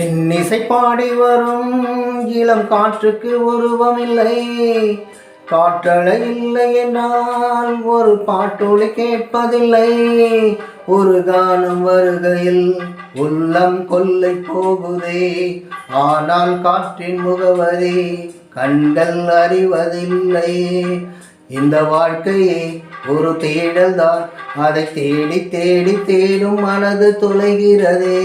இன்னிசை பாடி வரும் இளம் காற்றுக்கு உருவமில்லை, காற்றலை இல்லை என்றால் ஒரு பாட்டொலி கேட்பதில்லை. ஒரு கானம் வருகையில் உள்ளம் கொள்ளை போகுதே, ஆனால் காற்றின் முகவரி கண்கள் அறிவதில்லை. இந்த வாழ்க்கையே ஒரு தேடல் தான், அதை தேடி தேடி தேடும் மனது தொலைகிறதே.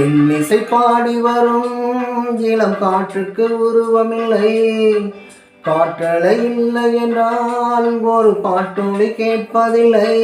இன்னிசை பாடி வரும் இளம் காற்றுக்கு உருவமில்லை, காற்றலை இல்லை என்றால் ஒரு பாட்டொலி கேட்பதில்லை.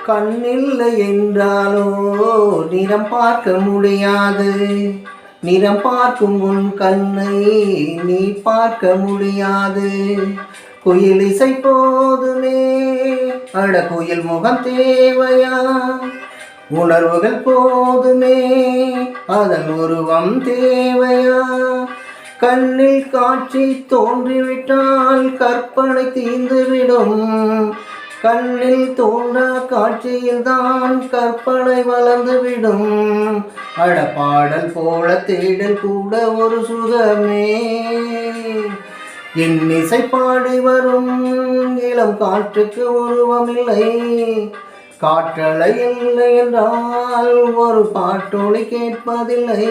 கண்ணில்லை என்றாலோ நிறம் பார்க்க முடியாது, நிறம் பார்க்கும் உன் கண்ணை நீ பார்க்க முடியாது. குயில் இசை போதுமே, அட குயில் முகம் தேவையா? உணர்வுகள் போதுமே, அதன் உருவம் தேவையா? கண்ணில் காட்சி தோன்றிவிட்டால் கற்பனை தீர்ந்துவிடும், கண்ணில் தோன்றா காட்சியில் தான் கற்பனை வளர்ந்துவிடும். அட பாடல் போல தேடல் கூட ஒரு சுகமே. இன்னிசை பாடி வரும் இளம் காற்றுக்கு உருவமில்லை, காற்றலை இல்லை என்றால் ஒரு பாட்டொலி கேட்பதில்லை.